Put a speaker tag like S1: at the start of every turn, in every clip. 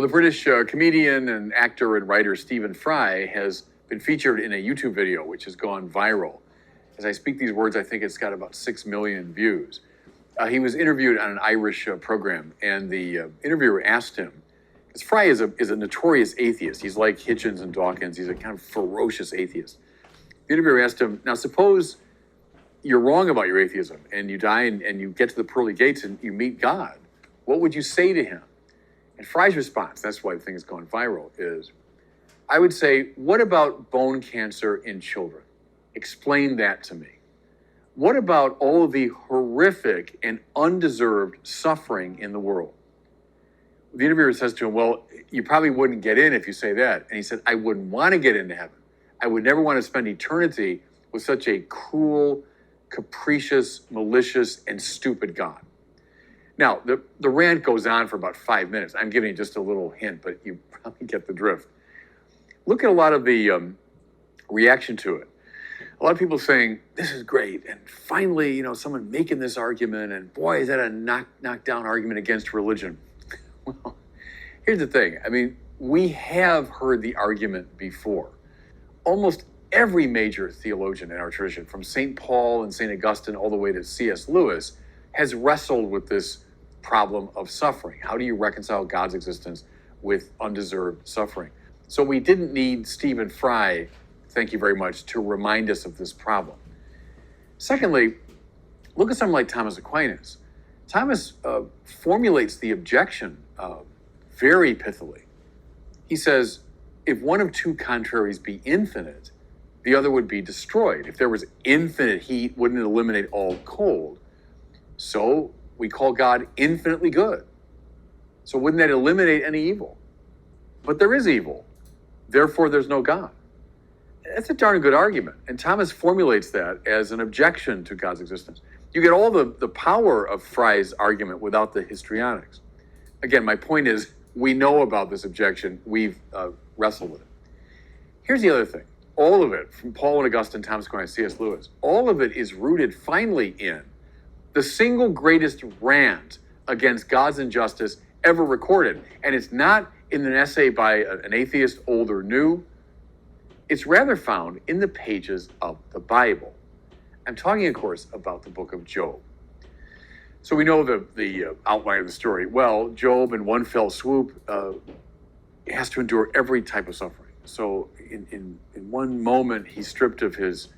S1: the British comedian and actor and writer Stephen Fry has been featured in a YouTube video which has gone viral. As I speak these words, I think it's got about 6 million views. He was interviewed on an Irish program, and the interviewer asked him, because Fry is a notorious atheist. He's like Hitchens and Dawkins. He's a kind of ferocious atheist. The interviewer asked him, now suppose you're wrong about your atheism and you die and you get to the pearly gates and you meet God. What would you say to him? And Fry's response, that's why the thing has gone viral, is, I would say, what about bone cancer in children? Explain that to me. What about all of the horrific and undeserved suffering in the world? The interviewer says to him, well, you probably wouldn't get in if you say that. And he said, I wouldn't want to get into heaven. I would never want to spend eternity with such a cruel, capricious, malicious, and stupid God. Now, the rant goes on for about 5 minutes. I'm giving you just a little hint, but you probably get the drift. Look at a lot of the reaction to it. A lot of people saying, this is great, and finally, someone making this argument, and boy, is that a knockdown argument against religion. Well, here's the thing. I mean, we have heard the argument before. Almost every major theologian in our tradition, from St. Paul and St. Augustine all the way to C.S. Lewis, has wrestled with this problem of suffering. How do you reconcile God's existence with undeserved suffering? So we didn't need Stephen Fry, thank you very much, to remind us of this problem. Secondly, look at someone like Thomas Aquinas. Thomas formulates the objection very pithily. He says, if one of two contraries be infinite, the other would be destroyed. If there was infinite heat, wouldn't it eliminate all cold? So we call God infinitely good. So wouldn't that eliminate any evil? But there is evil. Therefore, there's no God. That's a darn good argument. And Thomas formulates that as an objection to God's existence. You get all the power of Fry's argument without the histrionics. Again, my point is, we know about this objection. We've wrestled with it. Here's the other thing. All of it, from Paul and Augustine, Thomas Aquinas, C.S. Lewis, all of it is rooted finally in the single greatest rant against God's injustice ever recorded. And it's not in an essay by an atheist, old or new. It's rather found in the pages of the Bible. I'm talking, of course, about the book of Job. So we know the outline of the story. Well, Job, in one fell swoop, has to endure every type of suffering. So in one moment, he's stripped of his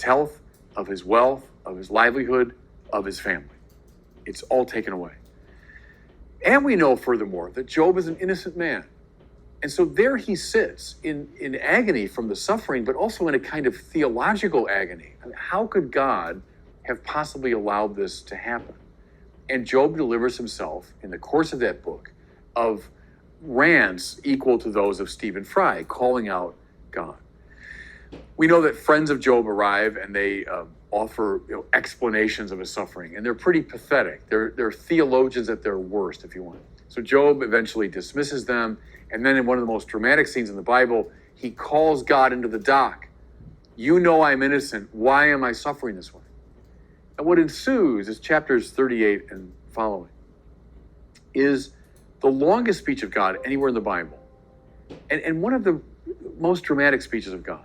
S1: health, of his wealth, of his livelihood, of his family. It's all taken away. And we know, furthermore, that Job is an innocent man. And so there he sits in agony from the suffering, but also in a kind of theological agony. I mean, how could God have possibly allowed this to happen? And Job delivers himself, in the course of that book, of rants equal to those of Stephen Fry, calling out God. We know that friends of Job arrive and they offer explanations of his suffering, and they're pretty pathetic. They're theologians at their worst, if you want. So Job eventually dismisses them, and then in one of the most dramatic scenes in the Bible, he calls God into the dock. You know I'm innocent. Why am I suffering this way? And what ensues is chapters 38 and following is the longest speech of God anywhere in the Bible, and one of the most dramatic speeches of God.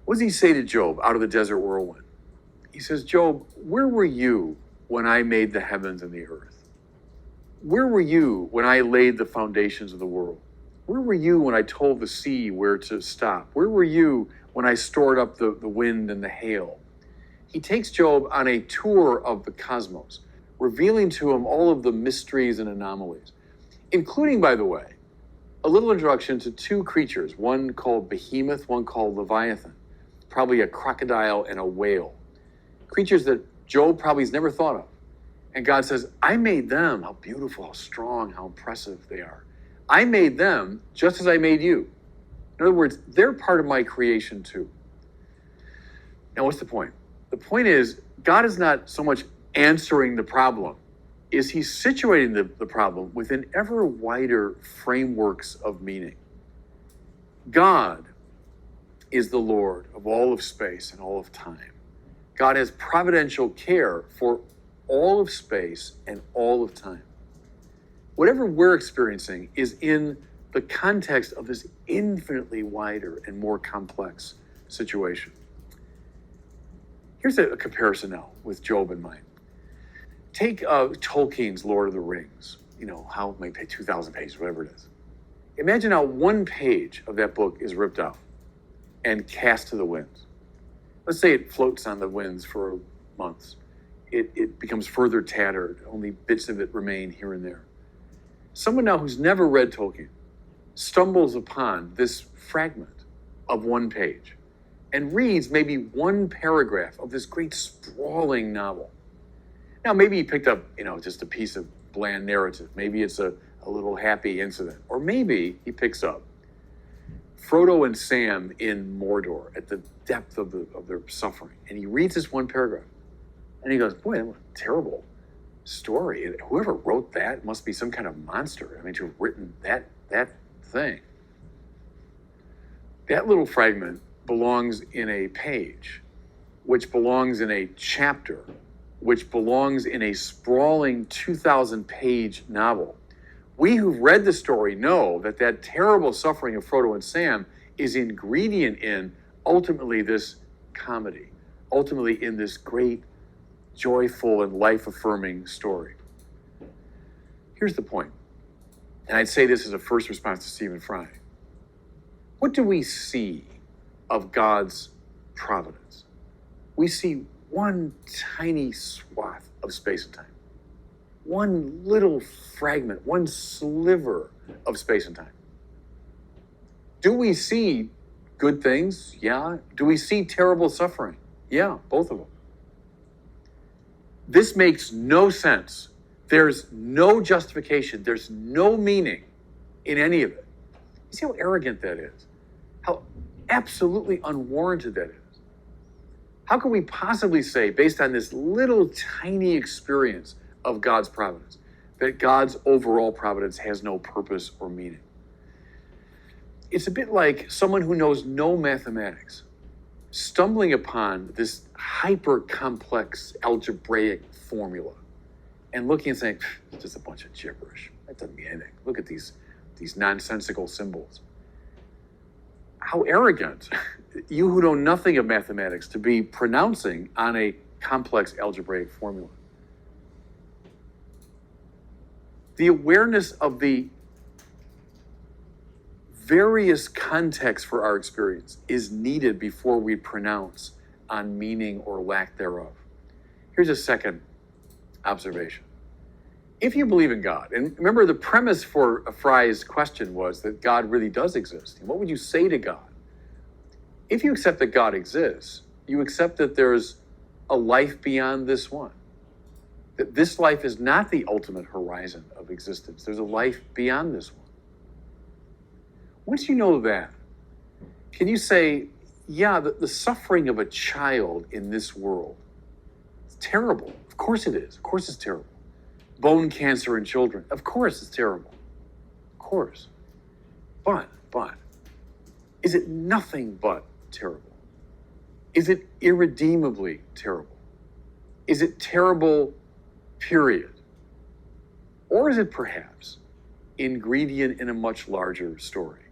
S1: What does he say to Job out of the desert whirlwind? He says, Job, where were you when I made the heavens and the earth? Where were you when I laid the foundations of the world? Where were you when I told the sea where to stop? Where were you when I stored up the wind and the hail? He takes Job on a tour of the cosmos, revealing to him all of the mysteries and anomalies, including, by the way, a little introduction to two creatures, one called Behemoth, one called Leviathan, probably a crocodile and a whale, creatures that Job probably has never thought of. And God says, I made them. How beautiful, how strong, how impressive they are. I made them just as I made you. In other words, they're part of my creation too. Now, what's the point? The point is, God is not so much answering the problem, is he's situating the problem within ever wider frameworks of meaning. God is the Lord of all of space and all of time. God has providential care for all of space and all of time. Whatever we're experiencing is in the context of this infinitely wider and more complex situation. Here's a comparison now with Job in mind. Take Tolkien's Lord of the Rings, how it might pay 2,000 pages, whatever it is. Imagine how one page of that book is ripped out and cast to the winds. Let's say it floats on the winds for months. It becomes further tattered, only bits of it remain here and there. Someone now who's never read Tolkien stumbles upon this fragment of one page and reads maybe one paragraph of this great sprawling novel. Now, maybe he picked up, just a piece of bland narrative. Maybe it's a little happy incident. Or maybe he picks up Frodo and Sam in Mordor at the depth of their suffering. And he reads this one paragraph. And he goes, boy, what a terrible story. And whoever wrote that must be some kind of monster. To have written that thing. That little fragment belongs in a page, which belongs in a chapter, which belongs in a sprawling 2,000-page novel. We who've read the story know that terrible suffering of Frodo and Sam is ingredient in, ultimately, this comedy, ultimately in this great, joyful, and life-affirming story. Here's the point, and I'd say this as a first response to Stephen Fry. What do we see of God's providence? We see one tiny swath of space and time. One little fragment, one sliver of space and time. Do we see good things? Yeah. Do we see terrible suffering? Yeah, both of them. This makes no sense. There's no justification. There's no meaning in any of it. You see how arrogant that is? How absolutely unwarranted that is? How can we possibly say, based on this little tiny experience of God's providence, that God's overall providence has no purpose or meaning? It's a bit like someone who knows no mathematics stumbling upon this hyper-complex algebraic formula and looking and saying, it's just a bunch of gibberish. That doesn't mean anything. Look at these nonsensical symbols. How arrogant, you who know nothing of mathematics, to be pronouncing on a complex algebraic formula. The awareness of the various contexts for our experience is needed before we pronounce on meaning or lack thereof. Here's a second observation. If you believe in God, and remember the premise for Fry's question was that God really does exist. What would you say to God? If you accept that God exists, you accept that there's a life beyond this one. That this life is not the ultimate horizon of existence. There's a life beyond this one. Once you know that, can you say, yeah, the suffering of a child in this world is terrible. Of course it is. Of course it's terrible. Bone cancer in children. Of course it's terrible. Of course. But, is it nothing but terrible? Is it irredeemably terrible? Is it terrible, period? Or is it perhaps ingredient in a much larger story?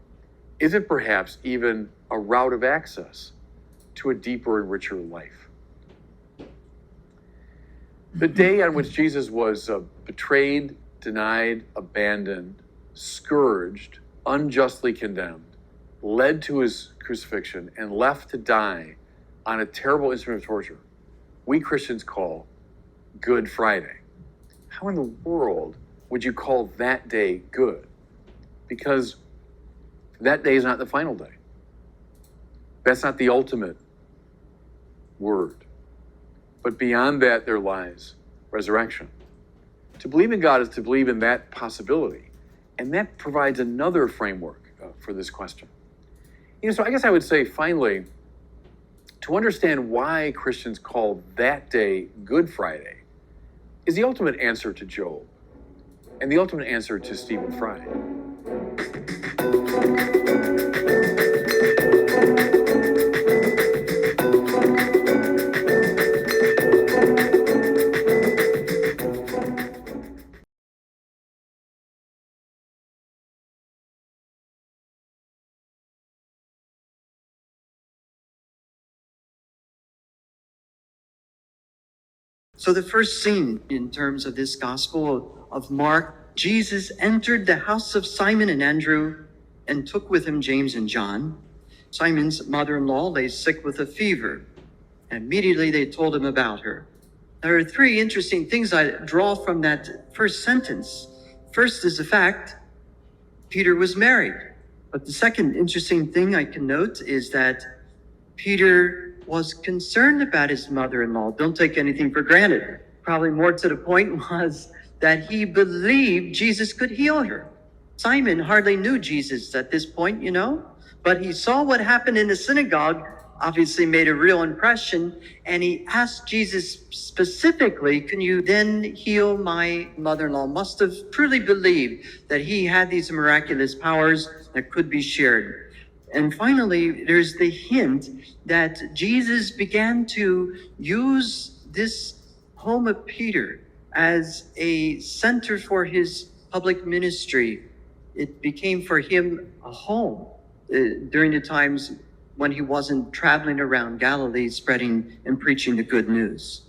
S1: Is it perhaps even a route of access to a deeper and richer life? The day on which Jesus was betrayed, denied, abandoned, scourged, unjustly condemned, led to his crucifixion, and left to die on a terrible instrument of torture, we Christians call Good Friday. How in the world would you call that day good? Because that day is not the final day. That's not the ultimate word. But beyond that, there lies resurrection. To believe in God is to believe in that possibility. And that provides another framework for this question. So I guess I would say, finally, to understand why Christians call that day Good Friday is the ultimate answer to Job and the ultimate answer to Stephen Fry.
S2: So the first scene in terms of this Gospel of Mark, Jesus entered the house of Simon and Andrew and took with him James and John. Simon's mother-in-law lay sick with a fever. Immediately they told him about her. There are three interesting things I draw from that first sentence. First is the fact Peter was married. But the second interesting thing I can note is that Peter was concerned about his mother-in-law. Don't take anything for granted. Probably more to the point was that he believed Jesus could heal her. Simon hardly knew Jesus at this point, but he saw what happened in the synagogue, obviously made a real impression, and he asked Jesus specifically, can you then heal my mother-in-law? Must have truly believed that he had these miraculous powers that could be shared. And finally, there's the hint that Jesus began to use this home of Peter as a center for his public ministry. It became for him a home during the times when he wasn't traveling around Galilee spreading and preaching the good news.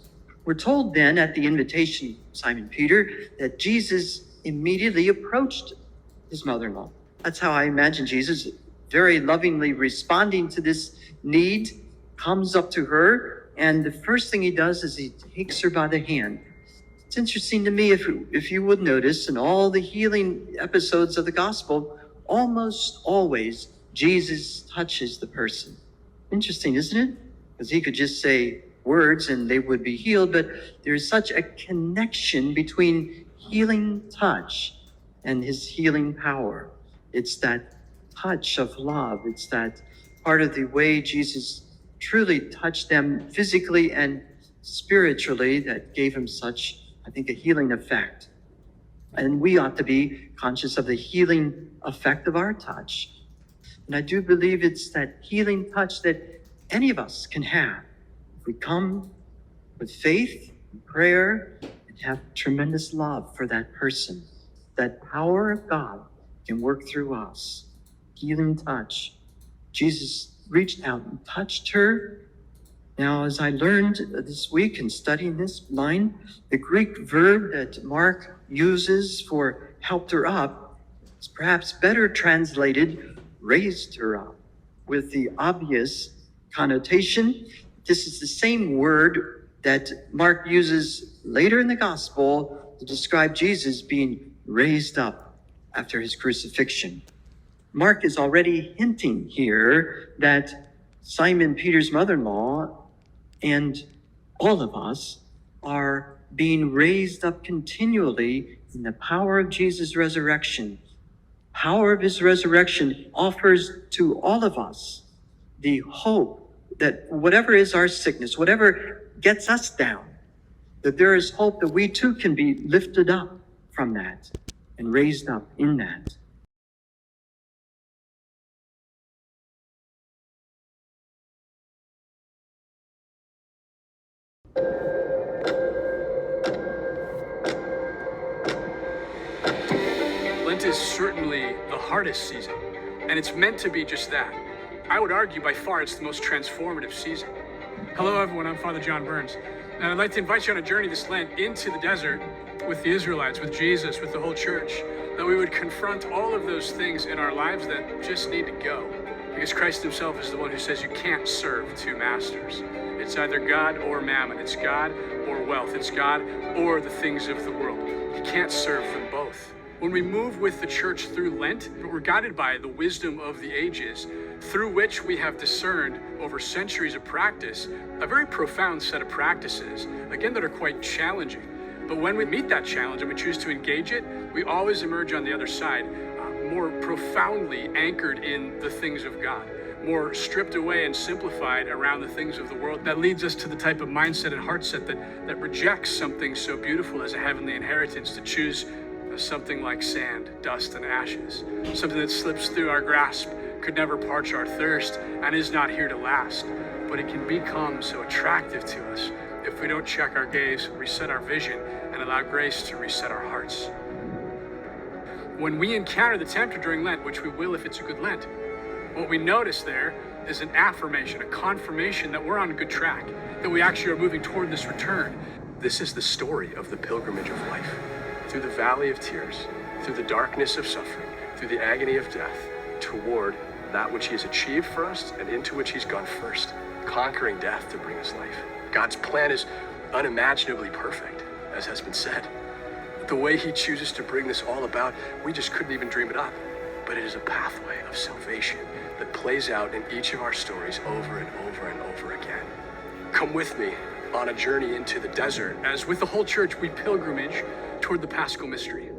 S2: We're told then at the invitation of Simon Peter that Jesus immediately approached his mother-in-law. That's how I imagine Jesus very lovingly responding to this need, comes up to her, and the first thing he does is he takes her by the hand. It's interesting to me, if you would notice, in all the healing episodes of the gospel, almost always Jesus touches the person. Interesting, isn't it? Because he could just say words and they would be healed, but there's such a connection between healing touch and his healing power. It's that touch of love. It's that part of the way Jesus truly touched them physically and spiritually that gave him such, I think, a healing effect. And we ought to be conscious of the healing effect of our touch. And I do believe it's that healing touch that any of us can have if we come with faith and prayer and have tremendous love for that person. That power of God can work through us. Healing touch. Jesus reached out and touched her. Now, as I learned this week in studying this line, the Greek verb that Mark uses for helped her up is perhaps better translated raised her up, with the obvious connotation. This is the same word that Mark uses later in the gospel to describe Jesus being raised up after his crucifixion. Mark is already hinting here that Simon Peter's mother-in-law and all of us are being raised up continually in the power of Jesus' resurrection. Power of his resurrection offers to all of us the hope that whatever is our sickness, whatever gets us down, that there is hope that we too can be lifted up from that and raised up in that.
S3: Lent is certainly the hardest season, and it's meant to be just that. I would argue by far it's the most transformative season. Hello everyone, I'm Father John Burns, and I'd like to invite you on a journey this Lent into the desert with the Israelites, with Jesus, with the whole church, that we would confront all of those things in our lives that just need to go. Because Christ himself is the one who says you can't serve two masters. It's either God or mammon. It's God or wealth. It's God or the things of the world. You can't serve them both. When we move with the church through Lent, we're guided by the wisdom of the ages, through which we have discerned over centuries of practice, a very profound set of practices, again, that are quite challenging. But when we meet that challenge and we choose to engage it, we always emerge on the other side more profoundly anchored in the things of God, more stripped away and simplified around the things of the world. That leads us to the type of mindset and heart set that rejects something so beautiful as a heavenly inheritance to choose something like sand, dust, and ashes. Something that slips through our grasp, could never parch our thirst, and is not here to last. But it can become so attractive to us if we don't check our gaze, reset our vision, and allow grace to reset our hearts. When we encounter the tempter during Lent, which we will if it's a good Lent, what we notice there is an affirmation, a confirmation that we're on a good track, that we actually are moving toward this return.
S4: This is the story of the pilgrimage of life. Through the valley of tears, through the darkness of suffering, through the agony of death, toward that which he has achieved for us and into which he's gone first, conquering death to bring us life. God's plan is unimaginably perfect, as has been said. The way he chooses to bring this all about, we just couldn't even dream it up. But it is a pathway of salvation that plays out in each of our stories over and over and over again. Come with me on a journey into the desert.
S3: As with the whole church, we pilgrimage toward the Paschal mystery.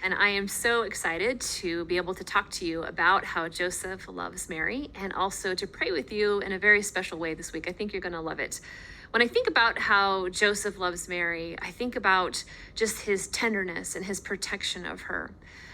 S5: And I am so excited to be able to talk to you about how Joseph loves Mary and also to pray with you in a very special way this week. I think you're going to love it. When I think about how Joseph loves Mary, I think about just his tenderness and his protection of her.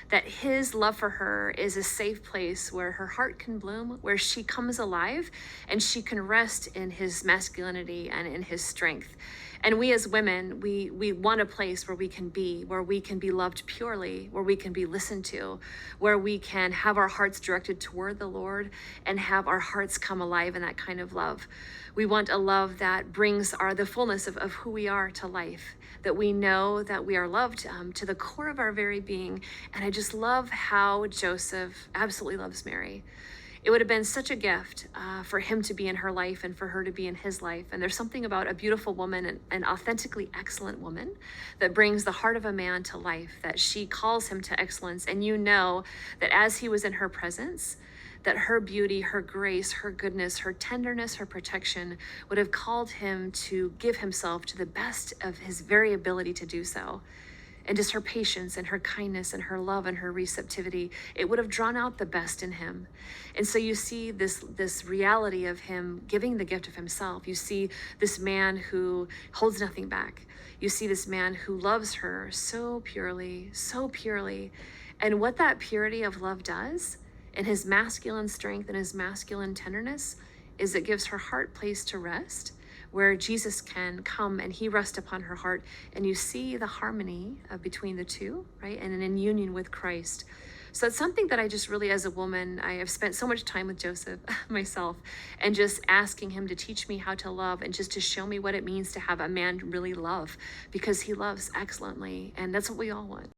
S5: That his love for her is a safe place where her heart can bloom, where she comes alive, and she can rest in his masculinity and in his strength. And we as women, we want a place where we can be loved purely, where we can be listened to, where we can have our hearts directed toward the Lord and have our hearts come alive in that kind of love. We want a love that brings the fullness of who we are to life, that we know that we are loved to the core of our very being. And I just love how Joseph absolutely loves Mary. It would have been such a gift for him to be in her life and for her to be in his life. And there's something about a beautiful woman, an authentically excellent woman, that brings the heart of a man to life, that she calls him to excellence. And you know that as he was in her presence, that her beauty, her grace, her goodness, her tenderness, her protection would have called him to give himself to the best of his very ability to do so. And just her patience and her kindness and her love and her receptivity, it would have drawn out the best in him. And so you see this reality of him giving the gift of himself. You see this man who holds nothing back. You see this man who loves her so purely, so purely. And what that purity of love does, and his masculine strength and his masculine tenderness, is it gives her heart place to rest, where Jesus can come and he rests upon her heart. And you see the harmony between the two, right? And in union with Christ. So it's something that I just really, as a woman, I have spent so much time with Joseph myself, and just asking him to teach me how to love and just to show me what it means to have a man really love, because he loves excellently. And that's what we all want.